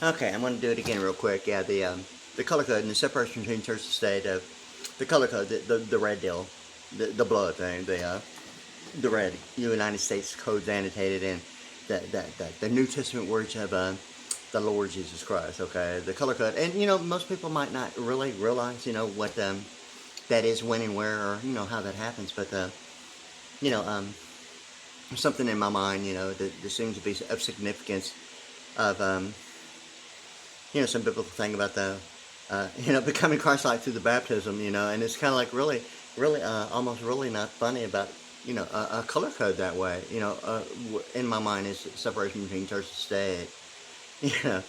Okay, I'm going to do it again real quick. Yeah, the color code and the separation between church and state of the color code, the red deal, the blood thing, the red United States codes annotated in the New Testament words of the Lord Jesus Christ. Okay, the color code, and most people might not really realize what that is, when and where, or how that happens, but you know something in my mind that seems to be of significance of some biblical thing about the becoming Christ-like through the baptism, and it's kind of like really, almost really not funny about a color code that way. In my mind is separation between church and state. You know,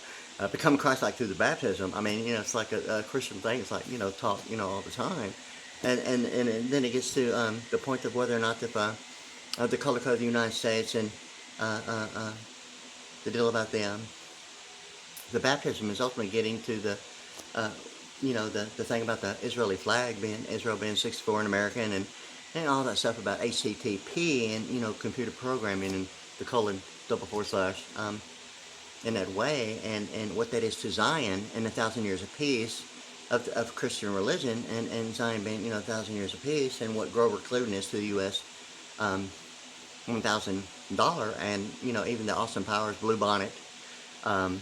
becoming Christ-like through the baptism. I mean, it's like a Christian thing. It's like taught all the time, and then it gets to the point of whether or not the color code of the United States and uh, uh, uh, the deal about the baptism is ultimately getting to uh, the thing about the Israeli flag being Israel being 64 and American, and all that stuff about HTTP and computer programming and the colon double forward slash in that way, and what that is to Zion and 1,000 years of peace of Christian religion, and Zion being 1,000 years of peace, and what Grover Cleveland is to the U.S. $1,000, and even the Austin Powers Blue Bonnet um,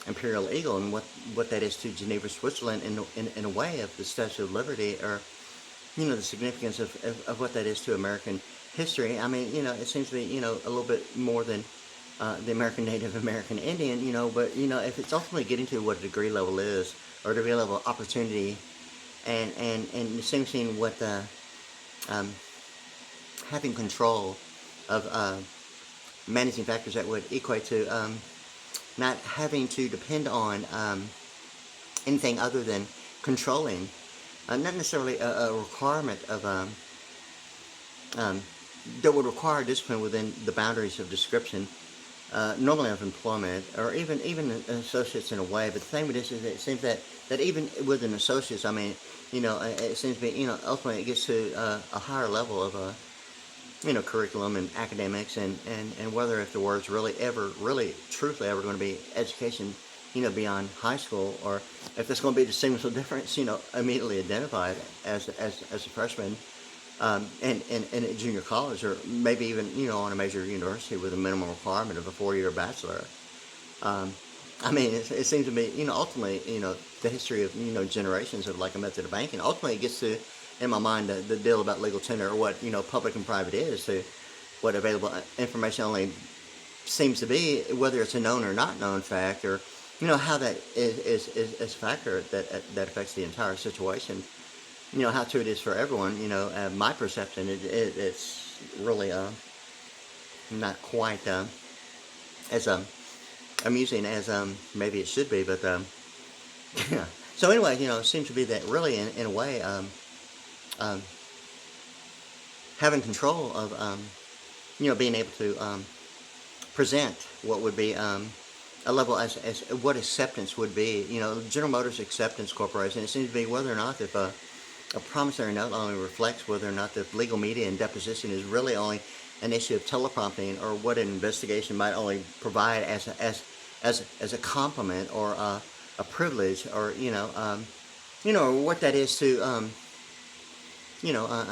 Imperial Eagle, and what that is to Geneva, Switzerland, in a way of the Statue of Liberty, or the significance of what that is to American history. I mean, it seems to be a little bit more than the American Native American Indian, but if it's ultimately getting to what a degree level is, or degree level opportunity, and the same thing with um, having control of managing factors that would equate to not having to depend on anything other than controlling, not necessarily a requirement of um, that would require discipline within the boundaries of description, normally of employment, or even associates in a way. But the thing with this is that it seems that even within associates, I mean, it seems to be, ultimately it gets to a higher level of curriculum and academics, and whether if the word's really truthfully ever going to be education, beyond high school, or if there's going to be a distinguishable difference, immediately identified as a freshman, in a junior college, or maybe even, on a major university with a minimum requirement of a 4-year bachelor. Um, I mean, it seems to me, ultimately, the history of, generations of like a method of banking, ultimately it gets to, in my mind, the deal about legal tender, or what, public and private is, to what available information only seems to be, whether it's a known or not known fact, or, how that is a factor that affects the entire situation. How true it is for everyone, my perception, it's really not quite as amusing as maybe it should be, but yeah. So anyway, it seems to be that really, in a way, um, having control of being able to present what would be a level as what acceptance would be. General Motors Acceptance Corporation. It seems to be whether or not if a promissory note only reflects whether or not the legal media and deposition is really only an issue of teleprompting, or what an investigation might only provide as a compliment, or a privilege, or or what that is to a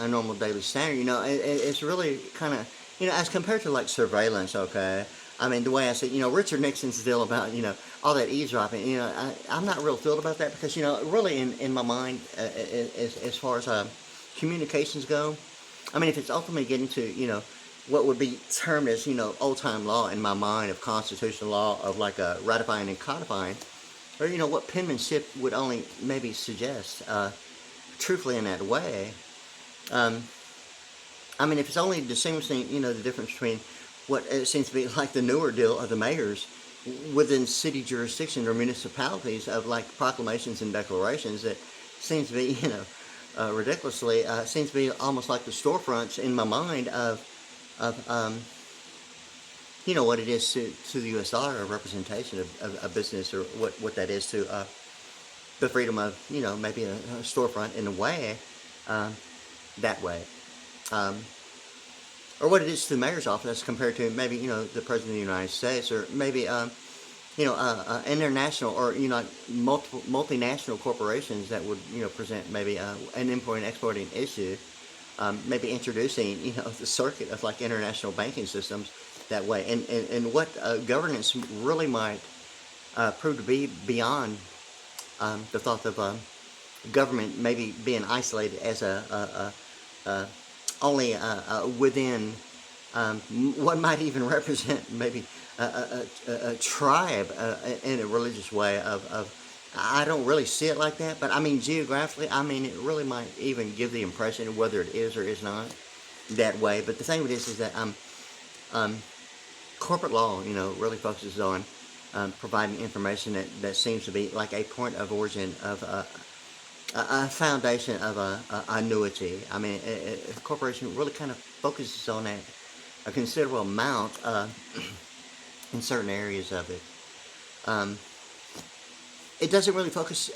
normal daily standard. It's really kind of, as compared to like surveillance. Okay, I mean, the way I say, Richard Nixon's deal about all that eavesdropping. I'm not real thrilled about that, because really in my mind, as far as communications go, I mean, if it's ultimately getting to what would be termed as old time law in my mind, of constitutional law, of like ratifying and codifying, or what penmanship would only maybe suggest, truthfully in that way. Um, I mean, if it's only distinguishing, the difference between what it seems to be like the newer deal of the mayors within city jurisdiction or municipalities, of like proclamations and declarations, that seems to be, ridiculously, seems to be almost like the storefronts in my mind of what it is to the U.S. dollar, a representation of a business, or what that is to the freedom of, maybe a storefront in a way, um, that way. Um, or what it is to the mayor's office compared to maybe, the President of the United States, or maybe, international or multiple multinational corporations that would present maybe an importing and exporting issue, maybe introducing the circuit of like international banking systems that way, and what governance really might prove to be beyond the thought of government maybe being isolated as only within what might even represent maybe a tribe in a religious way of I don't really see it like that, but I mean geographically, I mean it really might even give the impression of whether it is or is not that way. But the thing with this is that corporate law, really focuses on providing information that seems to be like a point of origin of a foundation of annuity. I mean, a corporation really kind of focuses on that a considerable amount in certain areas of it. It doesn't really focus,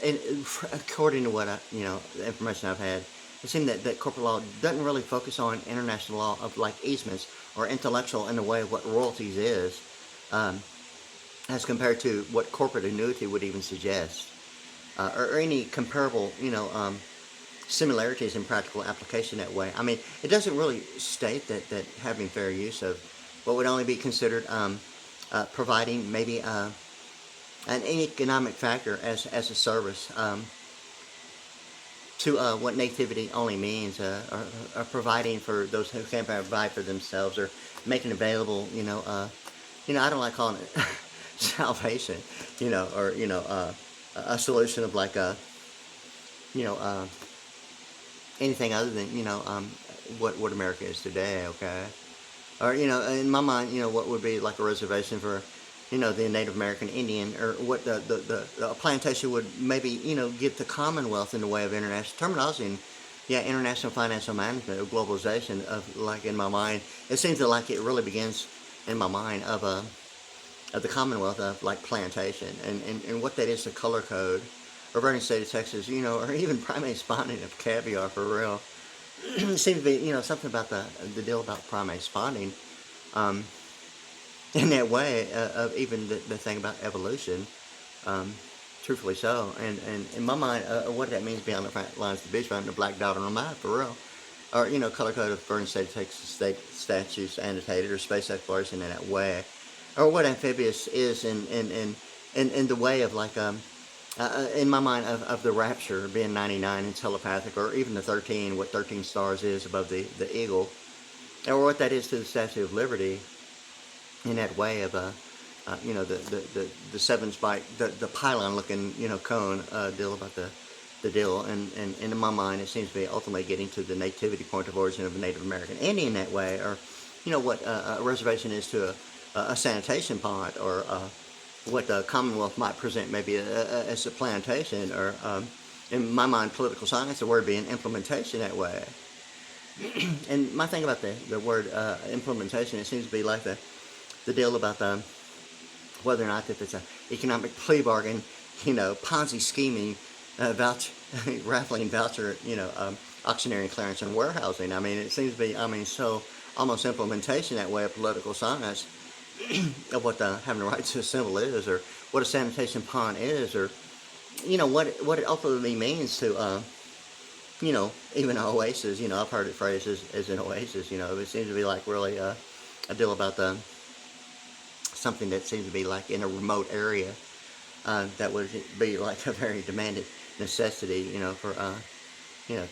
according to what the information I've had, it seems that corporate law doesn't really focus on international law of like easements or intellectual in the way of what royalties is, as compared to what corporate annuity would even suggest, or any comparable, similarities in practical application that way. I mean, it doesn't really state that having fair use of what would only be considered providing maybe an economic factor as a service to what nativity only means, or providing for those who can't provide for themselves, or making available, I don't like calling it salvation, or a solution of like anything other than what America is today, okay? Or in my mind, what would be like a reservation for the Native American Indian, or what the plantation would maybe give the Commonwealth in the way of international terminology and international financial management or globalization of, like, in my mind, it seems that like it really begins in my mind of the Commonwealth of like plantation, and what that is, the color code or Vernon State of Texas, or even primate spawning of caviar for real. It seems to be, something about the deal about primate spawning, in that way, of even the thing about evolution, truthfully so. And in my mind, what that means beyond the front lines of the beachfront, the black dot on the map for real. Or, color code of Vernon State of Texas state statutes annotated, or space exploration in that way. Or what amphibious is in the way of like, in my mind, of the rapture being 99 and telepathic, or even the 13, what 13 stars is above the eagle, or what that is to the Statue of Liberty, in that way of the seven spike, the pylon looking cone deal about the deal, and in my mind it seems to be ultimately getting to the nativity point of origin of a Native American Indian that way, or what a reservation is to a sanitation pond, or what the Commonwealth might present maybe as a plantation, or in my mind political science, the word being implementation that way. And my thing about the word implementation, it seems to be like the deal about whether or not that it's an economic plea bargain, Ponzi scheming, raffling voucher, auctioneering, clearance, and warehousing. I mean, it seems to be, so almost implementation that way of political science of what having the right to assemble is, or what a sanitation pond is, or what it ultimately means to even an oasis. I've heard it phrased as an oasis. It seems to be like really a deal about something that seems to be like in a remote area, that would be like a very demanded necessity, for to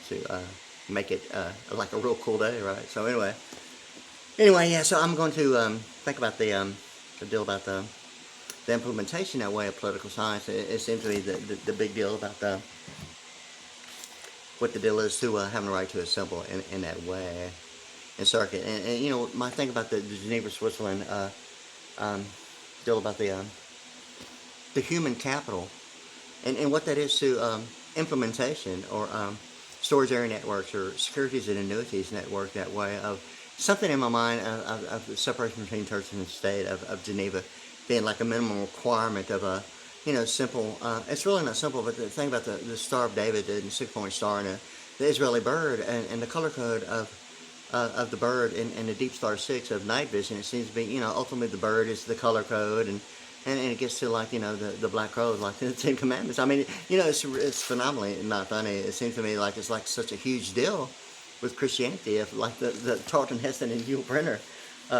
make it like a real cool day, right? So anyway, yeah. So I'm going to think about the deal about the implementation that way of political science. It seems to be the big deal about what the deal is to having the right to assemble in that way in circuit. And my thing about the Geneva, Switzerland deal about the human capital, and what that is to implementation, or storage area networks, or securities and annuities network that way of something in my mind of the separation between church and state of Geneva being like a minimum requirement of a simple, it's really not simple, but the thing about the Star of David, the 6-point star, and the Israeli bird, and the color code of the bird in the Deep Star 6 of night vision, it seems to be, ultimately the bird is the color code, and and it gets to like, the black crows, like the Ten Commandments. I mean, it's phenomenally not funny. It seems to me like it's like such a huge deal with Christianity. If like the Charlton Heston and Yul Brynner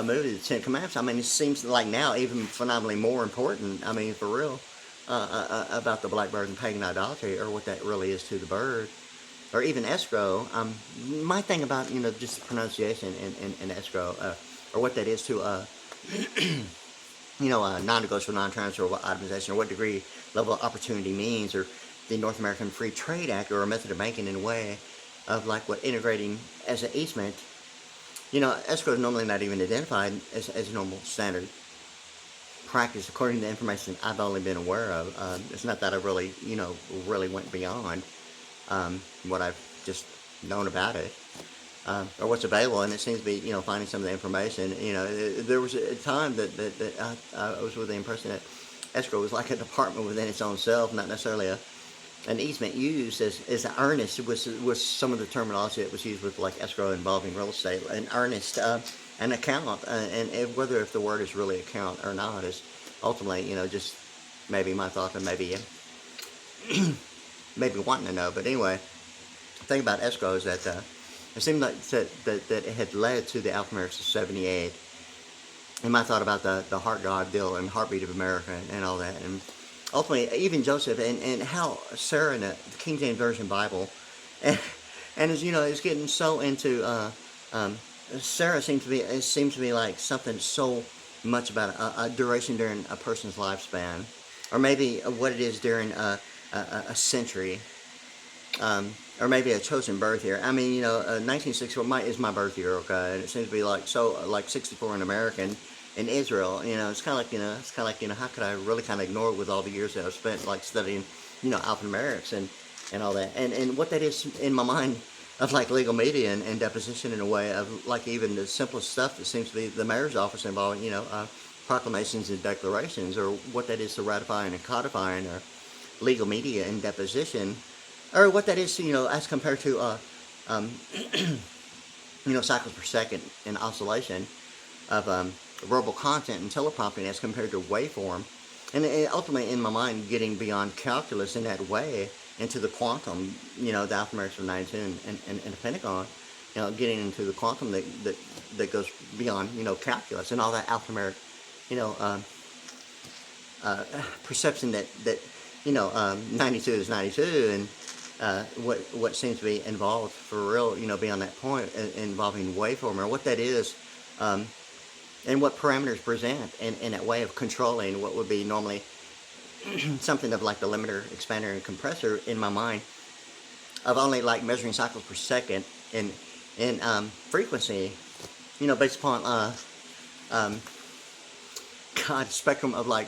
movie, The Ten Commandments. I mean, it seems like now even phenomenally more important. I mean, for real, about the black bird and pagan idolatry, or what that really is to the bird, or even escrow. My thing about just the pronunciation in escrow, or what that is to non-negotiable, non-transferable itemization, or what degree level of opportunity means, or the North American Free Trade Act, or a method of banking in a way of like what integrating as an easement. Escrow is normally not even identified as a normal standard practice, according to the information I've only been aware of. It's not that I really, really went beyond what I've just known about it, or what's available, and it seems to be, finding some of the information. There was a time that I was with the impression that escrow was like a department within its own self, not necessarily an easement used as an earnest was some of the terminology that was used with like escrow involving real estate. An earnest, an account, and whether if the word is really account or not is ultimately, just maybe my thought, and maybe maybe wanting to know. But anyway, the thing about escrow is that it seemed like that it had led to the alphanumerics of 78. And my thought about the heart God deal and heartbeat of America and all that, and ultimately even Joseph, and how Sarah in the King James Version Bible, and as is getting so into Sarah seems to be like something so much about a duration during a person's lifespan, or maybe what it is during a century, or maybe a chosen birth year. I mean, 1964 is my birth year, okay, and it seems to be like 64 in American. In Israel, it's kind of like, how could I really kind of ignore it with all the years that I've spent like studying, alphanumerics and all that, and what that is in my mind of like legal media and deposition, in a way of like even the simplest stuff that seems to be the mayor's office involving, proclamations and declarations, or what that is to ratifying and codifying, or legal media and deposition, or what that is, as compared to, cycles per second in oscillation of verbal content and teleprompting as compared to waveform, and ultimately in my mind getting beyond calculus in that way into the quantum, the alphanumerics of 92 and the Pentagon, getting into the quantum that goes beyond, calculus and all that alphanumeric, perception that 92 is 92, and what seems to be involved for real, beyond that point, involving waveform, or what that is, and what parameters present in that way of controlling what would be normally something of like the limiter, expander, and compressor in my mind, of only like measuring cycles per second in frequency, based upon spectrum of like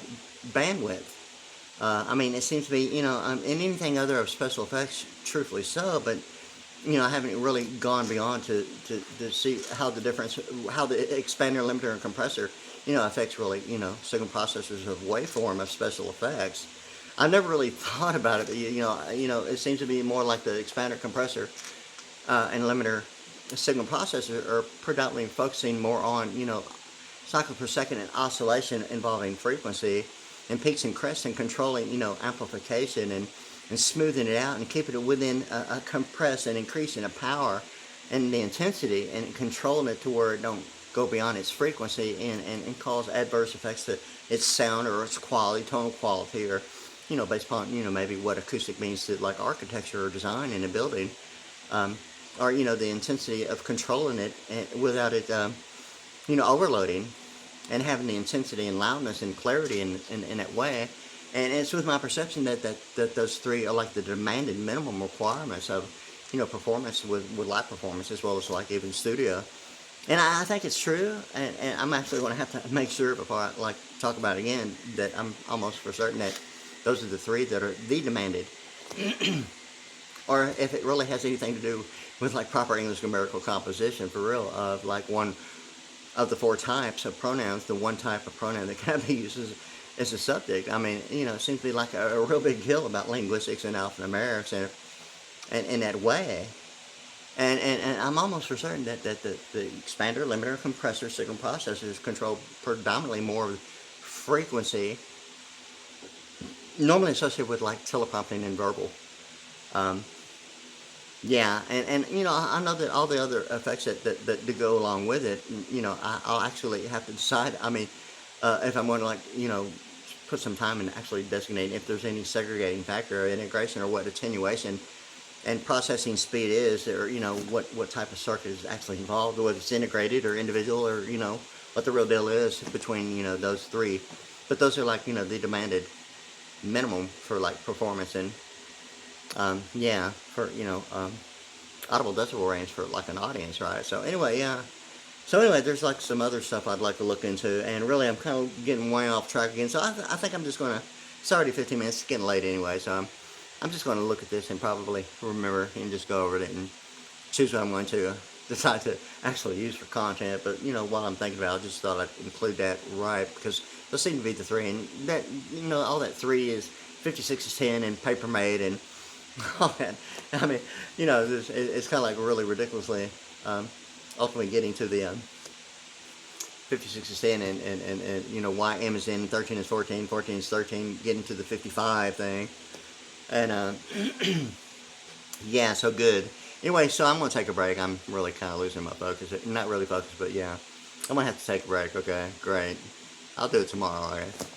bandwidth. I mean, it seems to be, in anything other of special effects, truthfully so, but I haven't really gone beyond to see how the expander, limiter, and compressor, affects really, signal processors of waveform of special effects. I've never really thought about it, but it seems to be more like the expander, compressor, and limiter signal processor are predominantly focusing more on, cycles per second and oscillation involving frequency, and peaks and crests, and controlling, amplification and smoothing it out and keeping it within a compressed and increasing the power and the intensity, and controlling it to where it don't go beyond its frequency and cause adverse effects to its sound or its quality, tonal quality, or based upon maybe what acoustic means to like architecture or design in a building, or the intensity of controlling it without it overloading, and having the intensity and loudness and clarity in that way. And it's with my perception that those three are like the demanded minimum requirements of, performance with live performance, as well as like even studio. And I think it's true, and I'm actually going to have to make sure before I like talk about it again, that I'm almost for certain that those are the three that are the demanded. Or if it really has anything to do with like proper English grammatical composition, for real, of like one of the four types of pronouns, the one type of pronoun that can be used as a subject. I mean, it seems to be like a real big deal about linguistics and alphanumerics, and in that way. And I'm almost for certain that the expander, limiter, compressor, signal processors control predominantly more of frequency normally associated with like teleprompting and verbal. Um, yeah, and you know, I know that all the other effects that go along with it, you know, I'll actually have to decide. I mean, if I'm going to, like, you know, put some time in actually designating if there's any segregating factor or integration or what attenuation and processing speed is, or you know, what type of circuit is actually involved, whether it's integrated or individual, or you know, what the real deal is between, you know, those three. But those are like, you know, the demanded minimum for like performance and yeah, for, you know, audible decibel range for like an audience, right? So anyway, yeah. So anyway, there's like some other stuff I'd like to look into, and really I'm kind of getting way off track again. So I think I'm just gonna. It's already 15 minutes. It's getting late anyway, so I'm just gonna look at this and probably remember and just go over it and choose what I'm going to decide to actually use for content. But you know, while I'm thinking about it, I just thought I'd include that, right, because those seem to be the three, and that, you know, all that three is 56 is 10 and paper made and all that. I mean, you know, it's kind of like really ridiculously ultimately getting to the 56 is 10 and you know, why M is in, 13 is 14, 14 is 13, getting to the 55 thing. And yeah, so good. Anyway, so I'm going to take a break. I'm really kind of losing my focus. Not really focused, but yeah. I'm going to have to take a break. Okay, great. I'll do it tomorrow, alright?